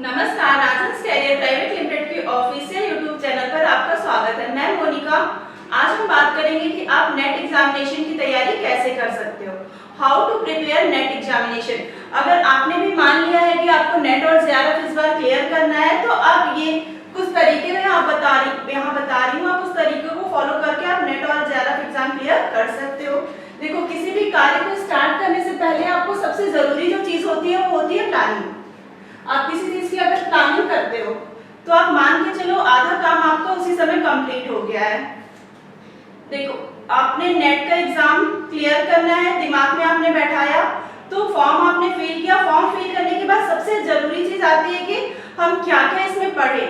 नमस्कार, राजहंस career private limited के official YouTube channel पर आपका स्वागत है। मैं मोनिका। आज हम बात करेंगे कि आप नेट एग्जामिनेशन की तैयारी कैसे कर सकते हो। How to prepare NET examination. अगर आपने भी मान लिया है कि आपको नेट और जेआरएफ इस बार क्लियर करना है, तो आप ये कुछ तरीके में यहाँ बता रही हूँ, आप उस तरीके को फॉलो करके आप नेट और जेआरएफ एग्जाम क्लियर कर सकते हो। देखो, किसी भी कार्य को स्टार्ट करने से पहले आपको सबसे जरूरी जो चीज होती है वो होती है प्लानिंग। आप किसी चीज की अगर प्लानिंग करते हो तो आप मान के चलो आधा काम आपका उसी समय कंप्लीट हो गया है। देखो, आपने नेट का एग्जाम क्लियर करना है, दिमाग में आपने बैठाया, तो फॉर्म आपने फिल किया। फॉर्म फिल करने के बाद सबसे जरूरी चीज आती है कि हम क्या क्या इसमें पढ़े।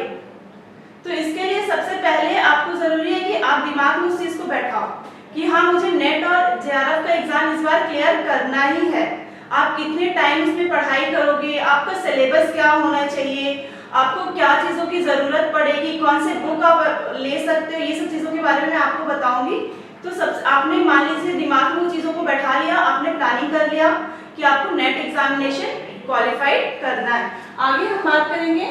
तो इसके लिए सबसे पहले आपको जरूरी है कि आप दिमाग में उस चीज को बैठाओ कि हाँ, मुझे नेट और जेआरएफ का एग्जाम इस बार क्लियर करना ही है। आप कितने टाइम इसमें पढ़ाई करोगे, आपका सिलेबस क्या होना चाहिए, आपको क्या चीज़ों की ज़रूरत पड़ेगी, कौन से बुक आप ले सकते हो, ये सब चीज़ों के बारे में आपको बताऊंगी। तो सब आपने मान लीजिए दिमाग में उन चीज़ों को बैठा लिया, आपने प्लानिंग कर लिया कि आपको नेट एग्जामिनेशन क्वालिफाइड करना है। आगे हम बात करेंगे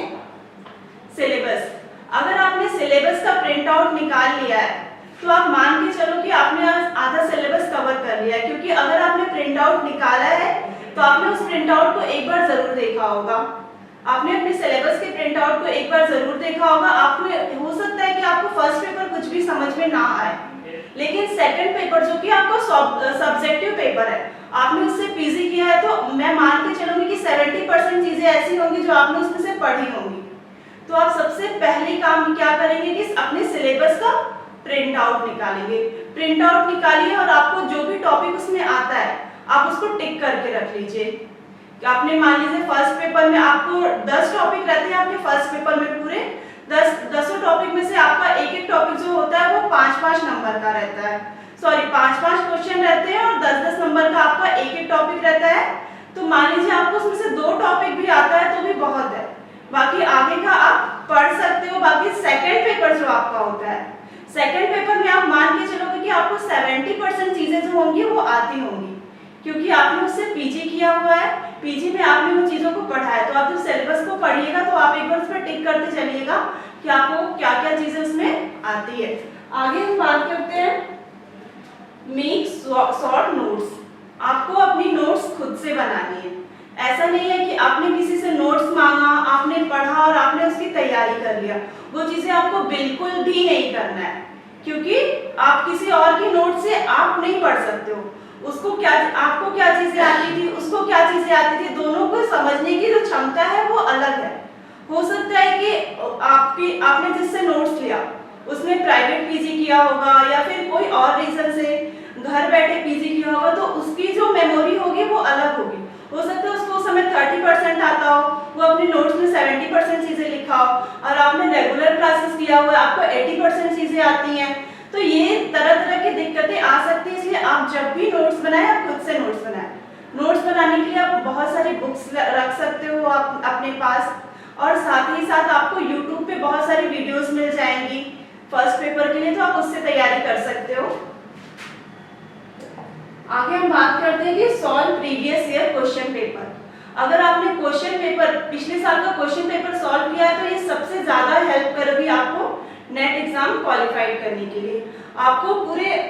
सिलेबस। अगर आपने सिलेबस का प्रिंट आउट निकाल लिया है तो आप मान के चलो कि आपने आधा सिलेबस कवर कर लिया है, क्योंकि अगर आपने प्रिंट आउट निकाला है तो आपने उस प्रिंट आउट को एक बार जरूर देखा होगा। आपने अपने सिलेबस के प्रिंट आउट को एक बार जरूर देखा होगा। आपको हो सकता है कि आपको फर्स्ट पेपर कुछ भी समझ में ना आए, लेकिन सेकंड पेपर जो कि आपका सब्जेक्टिव पेपर है, आपने उससे पीजी किया है, तो मैं मान के चलूंगी कि 70% चीजें ऐसी होंगी जो आपने उसमें से पढ़ी होंगी। तो आप सबसे पहले काम क्या करेंगे कि अपने सिलेबस का प्रिंट आउट निकालेंगे। प्रिंट आउट निकालिए और आपको जो भी टॉपिक उसमें आता है आप उसको टिक करके रख लीजिए। आपने मान लीजिए फर्स्ट पेपर में आपको 10 टॉपिक रहते हैं, आपके फर्स्ट पेपर में पूरे 10 टॉपिक में से आपका एक एक टॉपिक जो होता है वो 5-5 नंबर का रहता है। सॉरी, 5-5 क्वेश्चन रहते हैं और 10-10 नंबर का आपका एक एक टॉपिक रहता है। तो मान लीजिए आपको उसमें से 2 टॉपिक भी आता है तो भी बहुत है, बाकी आगे का आप पढ़ सकते हो। बाकी सेकेंड पेपर जो आपका होता है, सेकंड पेपर में आप मान के चलोगे कि आपको 70% चीजें जो होंगी वो आती होंगी, क्योंकि आपने उससे पीजी किया हुआ है, पीजी में आपने उन चीजों को पढ़ा है। तो आप जब सिलेबस को पढ़िएगा तो आप एक बार उस पर टिक करते चलिएगा कि आपको क्या क्या चीजें उसमें आती है। आगे हम बात करते हैं मेक शॉर्ट नोट्स। आपको अपनी नोट्स खुद से बनानी है। ऐसा नहीं है कि आपने किसी से नोट्स मांगा, आपने पढ़ा और आपने उसकी तैयारी कर लिया। वो चीजें आपको बिल्कुल भी नहीं करना है, क्योंकि आप किसी और की नोट से आप नहीं पढ़ सकते हो। उसको क्या, आपको क्या चीजें आती थी, उसको क्या चीजें आती थी, दोनों को समझने की जो क्षमता है वो अलग है। हो सकता है कि आपने जिससे नोट्स लिया उसने प्राइवेट पीजी किया होगा या फिर कोई और रीजन से घर बैठे पीजी किया होगा, तो उसकी जो मेमोरी होगी वो अलग होगी। हो सकता है उसको उस समय 30% आता हो, वो अपने नोट्स में 70% चीजें लिखा हो, और आपने रेगुलर क्लासेस किया हुआ है, आपको 80% चीजें आती हैं। तो ये तरह तरह की दिक्कतें आ सकती है। इसलिए आप जब भी नोट्स बनाएं आप खुद से नोट्स बनाएं। नोट्स बनाने के लिए आप बहुत सारी बुक्स रख सकते हो आप अपने पास, और साथ ही साथ आपको यूट्यूब पे बहुत सारी वीडियोस मिल जाएंगी फर्स्ट पेपर के लिए, तो आप उससे तैयारी कर सकते हो। आगे हम बात करते हैं कि solve previous year question paper. अगर आपने क्वेश्चन पेपर पिछले साल का क्वेश्चन पेपर सॉल्व किया है तो ये सबसे ज्यादा हेल्प करेगी आपको नेट एग्जाम क्वालिफाइड करने के लिए। आपको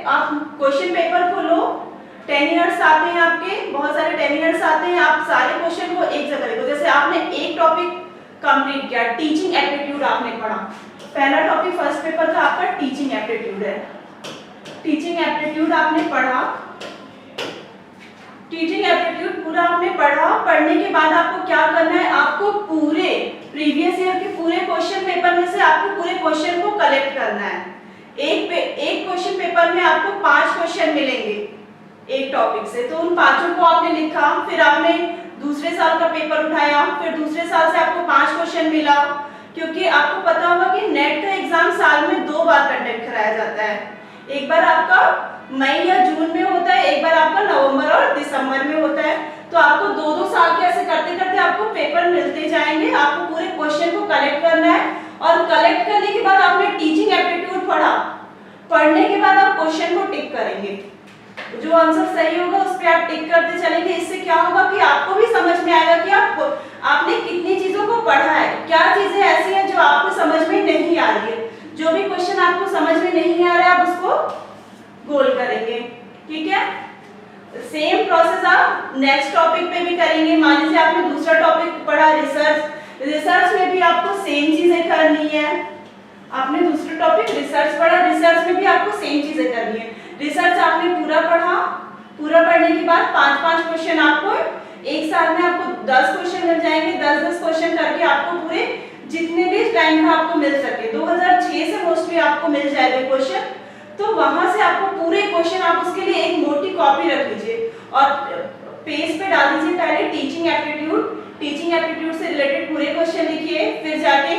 आप क्वेश्चन पेपर को लो, 10 ईयर्स आते हैं आपके, बहुत सारे 10 ईयर्स आते हैं। आप सारे क्वेश्चन को एक जगह लिखो। जैसे आपने एक टॉपिक कंप्लीट किया, टीचिंग एप्टीट्यूड आपने पढ़ा, पहला टॉपिक फर्स्ट पेपर का आपका टीचिंग एप्टीट्यूड है। टीचिंग एप्टीट्यूड आपने पढ़ा, टीचिंग एप्टीट्यूड पूरा आपने पढ़ा। पढ़ने के बाद आपको क्या करना है, आपको पूरे प्रीवियस ईयर के पूरे क्वेश्चन पेपर में से आपको पूरे क्वेश्चन को कलेक्ट करना है। एक क्वेश्चन पेपर में आपको 5 क्वेश्चन मिलेंगे एक टॉपिक से, तो उन 5 को आपने लिखा। फिर आपने दूसरे साल का पेपर उठाया, फिर दूसरे साल से आपको 5 क्वेश्चन मिला, क्योंकि आपको पता होगा कि नेट का एग्जाम साल में 2 बार कंडक्ट कराया जाता है। एक बार आपका मई या जून में होता है, एक बार आपका नवंबर और दिसंबर में होता है। तो आपको 2-2 साल के ऐसे करते करते आपको पेपर मिलते जाएंगे। आपको पूरे क्वेश्चन को कलेक्ट करना है, और कलेक्ट करने के बाद आपने टीचिंग एप्टीट्यूड पढ़ा, पढ़ने के बाद आप क्वेश्चन को टिक करेंगे। जो आंसर सही होगा उस पर आप टिक करते चलेंगे। इससे क्या होगा कि आपको भी समझ में आएगा कि आपने कितनी चीजों को पढ़ा है। रिसर्च में भी आपको सेम चीजें करनी है। आपने दूसरा टॉपिक रिसर्च पढ़ा, रिसर्च में भी आपको सेम चीजें करनी है। रिसर्च आपने पूरा पढ़ा, पूरा पढ़ने के बाद 5-5 क्वेश्चन आपको एक साल में आपको 10 क्वेश्चन मिल जाएंगे। 10-10 क्वेश्चन करके आपको पूरे जितने भी टाइम में आपको मिल सके, 2006 से मोस्टली आपको मिल जाएगा क्वेश्चन। तो वहां से आपको पूरे क्वेश्चन, आप उसके लिए एक मोटी कॉपी रख लीजिए और पेज पे डाल दीजिए पहले टीचिंग एप्टीट्यूड। टीचिंग एप्टीट्यूड से रिलेटेड पूरे क्वेश्चन लिखिए, फिर जाके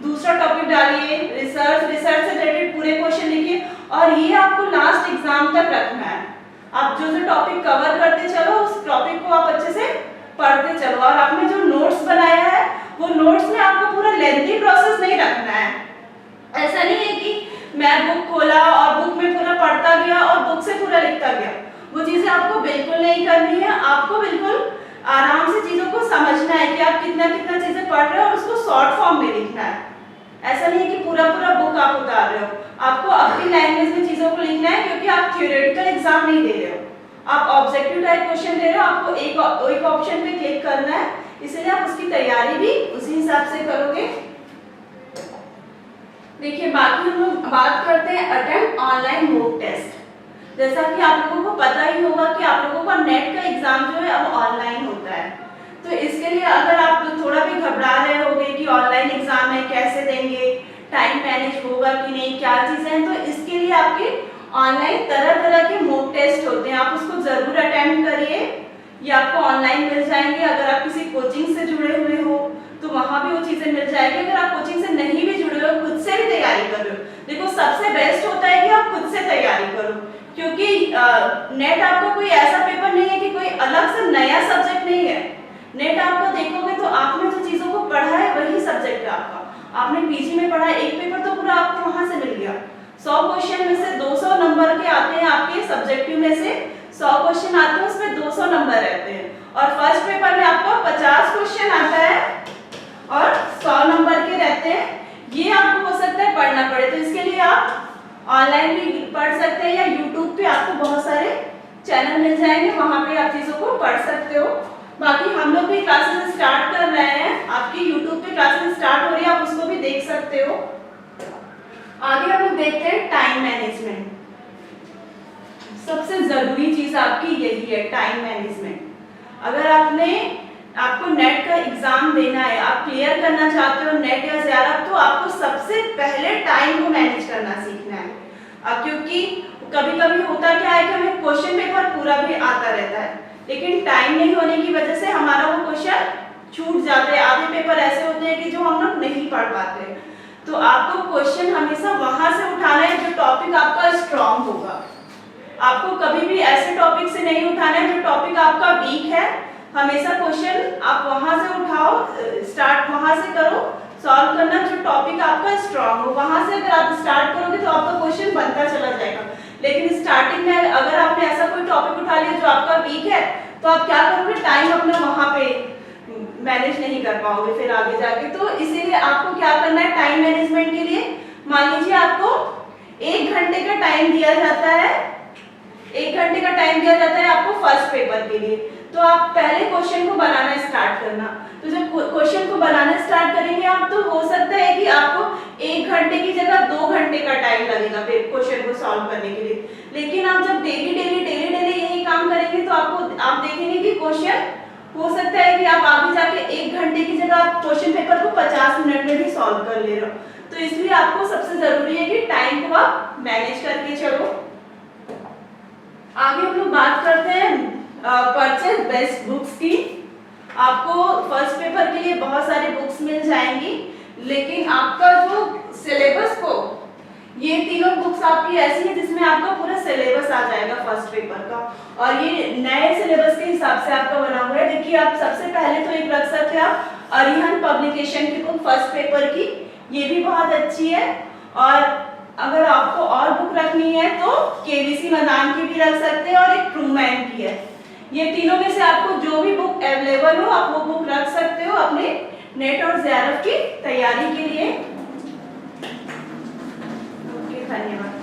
दूसरा टॉपिक डालिए रिसर्च, रिसर्च से रिलेटेड पूरे क्वेश्चन लिखिए और ये आपको लास्ट एग्जाम तक रखना है। आप जो जो टॉपिक कवर करते चलो उस टॉपिक को आप अच्छे से पढ़ते चलो। और आपने जो नोट्स बनाया है वो नोट्स में आपको पूरा लेंथी प्रोसेस नहीं रखना है। ऐसा नहीं है कि मैं बुक खोला और बुक में पूरा पढ़ता गया और बुक से पूरा लिखता गया, वो चीजें आपको बिल्कुल नहीं करनी है। आपको बिल्कुल आराम से चीजों को समझना है कि आप कितना कितना चीजें पढ़ रहे हो और उसको शॉर्ट फॉर्म में लिखना है। ऐसा नहीं है कि पूरा पूरा बुक आप उतार रहे हो। आपको अपनी लैंग्वेज में चीजों को लिखना है क्योंकि आप थ्योरेटिकल एग्जाम नहीं दे रहे हो, आप ऑब्जेक्टिव टाइप क्वेश्चन दे रहे हो। आपको एक ऑप्शन पे क्लिक करना है, इसलिए आप उसकी तैयारी भी उसी हिसाब से करोगे। देखिए बाकी हम लोग बात करते हैं अटेम्प्ट ऑनलाइन मॉक टेस्ट। जैसा कि आप लोगों को पता ही होगा कि आप लोगों का नेट का एग्जाम जो है अब ऑनलाइन होता है। तो इसके लिए अगर आप थोड़ा भी घबरा रहे होगे कि ऑनलाइन एग्जाम है कैसे देंगे, टाइम मैनेज होगा कि नहीं, क्या चीजें हैं, तो इसके लिए आपके ऑनलाइन तरह तरह के मॉक टेस्ट होते हैं। आप उसको जरूर अटेम्प्ट करिए, ये आपको ऑनलाइन मिल जाएंगे। अगर आप किसी कोचिंग से जुड़े हुए हो तो वहां भी वो चीजें मिल जाएगी। अगर आप कोचिंग से नहीं भी जुड़े हो, खुद से भी तैयारी कर रहे हो, देखो सबसे बेस्ट होता है कि आप खुद से तैयारी करो, क्योंकि नेट आपको कोई ऐसा पेपर नहीं है कि कोई अलग से नया सब्जेक्ट नहीं है। नेट आपको देखोगे तो आपने जो चीजों को पढ़ा है वही सब्जेक्ट है आपका। आपने पीजी में पढ़ा एक पेपर तो पूरा आपको वहां से मिल गया। 100 क्वेश्चन में से 200 नंबर के आते हैं, आपके सब्जेक्टिव में से 100 क्वेश्चन आते हैं, उसमें 200 नंबर रहते हैं। और फर्स्ट पेपर में आपको 50 क्वेश्चन आता है और 100 नंबर के रहते हैं। ये आपको हो सकता है पढ़ना पड़े, तो इसके लिए आप ऑनलाइन भी पढ़ सकते हैं या यूट्यूब पे आपको बहुत सारे चैनल मिल जाएंगे, वहां पे आप चीजों को पढ़ सकते हो। बाकी हम लोग भी क्लासेस स्टार्ट कर रहे हैं, आपकी यूट्यूब पे क्लासेस स्टार्ट हो रही है, आप उसको भी देख सकते हो। आगे हम लोग देखते हैं टाइम मैनेजमेंट। सबसे जरूरी चीज आपकी यही है, टाइम मैनेजमेंट। अगर आपको नेट का एग्जाम देना है, आप क्लियर करना चाहते हो नेट या जेआरएफ, तो आपको सबसे पहले टाइम को मैनेज करना सीखना है। क्योंकि कभी कभी होता क्या है कि हमें क्वेश्चन पेपर पूरा भी आता रहता है, लेकिन टाइम नहीं होने की वजह से हमारा वो क्वेश्चन छूट जाते हैं। आधे पेपर ऐसे होते हैं कि जो हम लोग नहीं पढ़ पाते। तो आपको क्वेश्चन हमेशा वहां से उठाना है जो टॉपिक आपका स्ट्रॉन्ग होगा। आपको कभी भी ऐसे टॉपिक से नहीं उठाना है जो टॉपिक आपका वीक है। हमेशा क्वेश्चन आप वहां से उठाओ, स्टार्ट वहां से करो सॉल्व करना जो टॉपिक आपका स्ट्रॉन्ग हो। वहां से अगर आप स्टार्ट करोगे तो आपका क्वेश्चन बनता चला जाएगा। लेकिन स्टार्टिंग में अगर आपने ऐसा कोई टॉपिक उठा लिया जो आपका वीक है, तो आप क्या करोगे, टाइम अपना वहां पे मैनेज नहीं कर पाओगे फिर आगे जाके। तो इसीलिए आपको क्या करना है टाइम मैनेजमेंट के लिए, मान लीजिए आपको 1 घंटे का टाइम दिया जाता है, 1 घंटे का टाइम दिया जाता है आपको फर्स्ट पेपर के लिए। तो आप पहले क्वेश्चन को बनाना स्टार्ट करना। तो जब क्वेश्चन को बनाना स्टार्ट करेंगे आप, तो हो सकता है कि आपको 1 घंटे की जगह 2 घंटे का टाइम लगेगा क्वेश्चन को सॉल्व करने के लिए। लेकिन आप जब डेली यही काम करेंगे तो आप देखेंगे कि क्वेश्चन हो सकता है कि आप आगे जाके 1 घंटे की जगह आप क्वेश्चन पेपर को 50 मिनट में भी सॉल्व कर ले रहे हो। तो इसलिए आपको सबसे जरूरी है कि टाइम को आप मैनेज करके चलो। आगे हम लोग बात करते हैं परचेज बेस्ट बुक्स की। आपको फर्स्ट पेपर के लिए बहुत सारी बुक्स मिल जाएंगी, लेकिन आपका जो सिलेबस को, ये तीनों बुक्स आपकी ऐसी है जिसमें आपका पूरा सिलेबस आ जाएगा फर्स्ट पेपर का, और ये नए सिलेबस के हिसाब से आपका बना हुआ है। देखिए आप सबसे पहले तो एक रख सकते हैं आप अरिहंत पब्लिकेशन की बुक फर्स्ट पेपर की, ये भी बहुत अच्छी है। और अगर आपको और बुक रखनी है तो केवीसी मैदान की भी रख सकते हैं और एक ट्रूमैन की है। ये तीनों में से आपको जो भी बुक अवेलेबल हो आप वो बुक रख सकते हो अपने नेट और जेआरएफ की तैयारी के लिए। ओके, धन्यवाद।